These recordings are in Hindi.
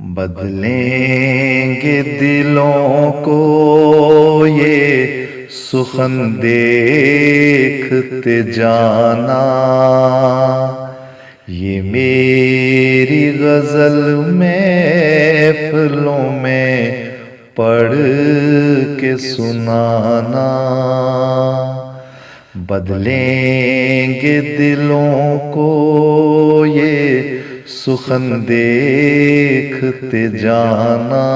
बदलेंगे दिलों को ये सुखन देखते जाना। ये मेरी गजल महफिलों में पढ़ के सुनाना। बदलेंगे दिलों को ये सुखन देखते जाना।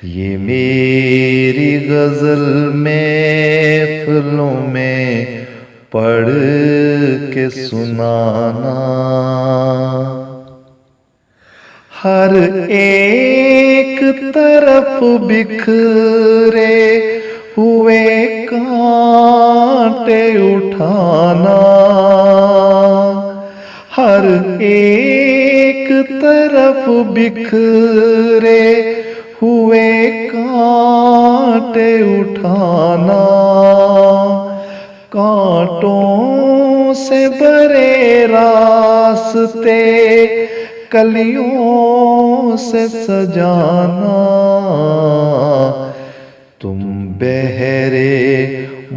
ये मेरी गजल महफिलों में पढ़ के सुनाना। हर एक तरफ बिखरे हुए कांटे उठाना। हर एक तरफ बिखरे हुए कांटे उठाना। कांटों से भरे रास्ते कलियों से सजाना। तुम बहरे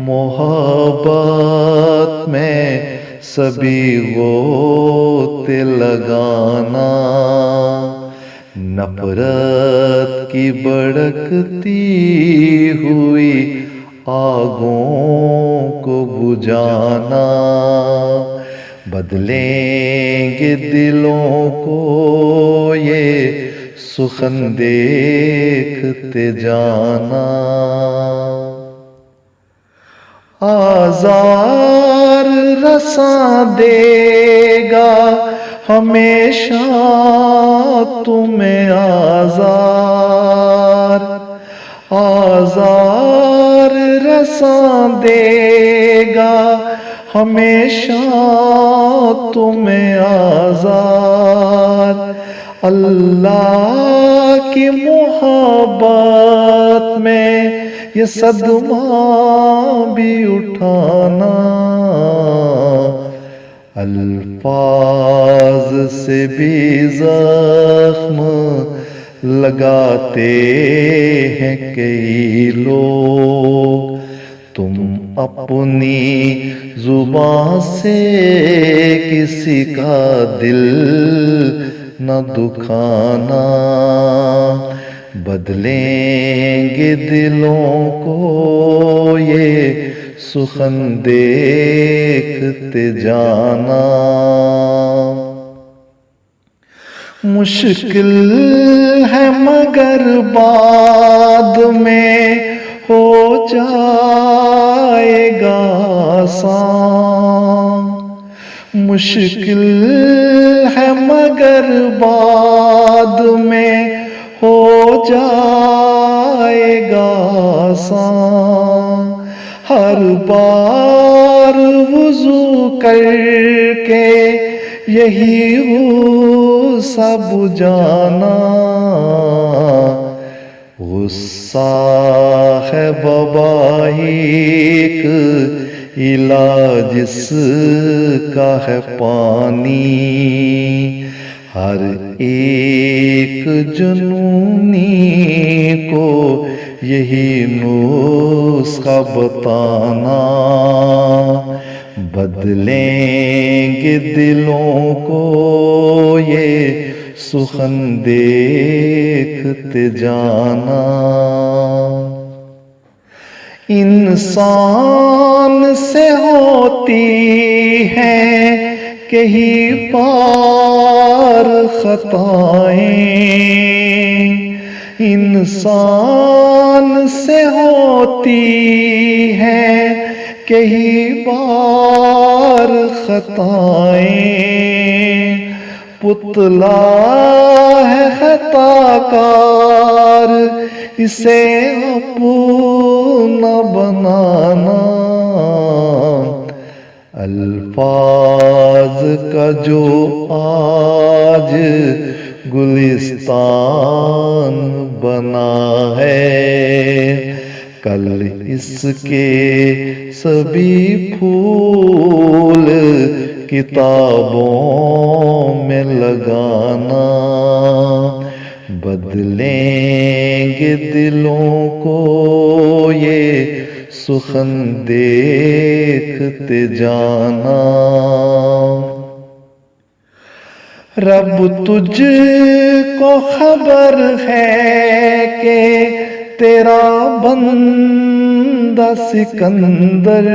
मोहब्बत में सभी गोते लगाना। नफरत की भड़कती हुई आगों को बुझाना। बदलेंगे दिलों को ये सुखन देखते जाना। आज़ार रसा देगा हमेशा तुम्हें आज़ार। आज़ार रसा देगा हमेशा तुम्हें आज़ार। अल्लाह की मोहब्बत में ये सदमा भी उठाना। अल्फाज से भी जख्म लगाते हैं कई लोग। तुम अपनी जुबान से किसी का दिल न दुखाना। बदलेंगे दिलों को ये सुखन देखते जाना। मुश्किल है मगर बाद में हो जाएगा आसान। मुश्किल है मगर बाद में हो जाएगा आसान। हर बार वुज़ू करके यही गुस्सा बुझाना। गुस्सा है वबाइक इलाज इसका है पानी। हर एक जुनूनी को यही नुस्खा बताना। बदलेंगे दिलों को ये सुखन देखते जाना। इंसान से होती है कहीं पार खताएं। इंसान से होती है कहीं बार खताएं। पुतला है खताकार इसे अपना बनाना। अल्फाज का जो आज गुलिस्तान बना है, कल इसके सभी फूल किताबों में लगाना। बदलेंगे दिलों को ये सुखन देखते जाना। रब तुझको खबर है कि तेरा बंदा सिकंदर,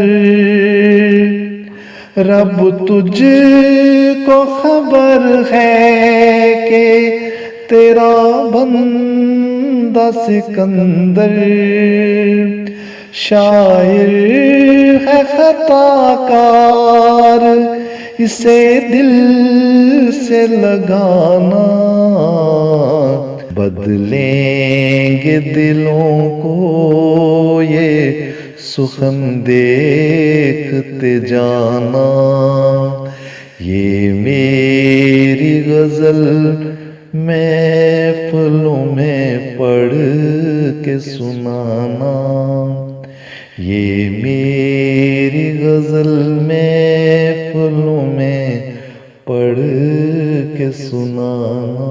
रब तुझको खबर है कि तेरा बंदा सिकंदर, शायर है खताकार इसे दिल से लगाना। बदलेंगे दिलों को ये सुखन देखते जाना। ये मेरी गजल महफिलों में पढ़ के सुनाना। ये मेरी गजल महफिलों में पढ़ के सुनाना।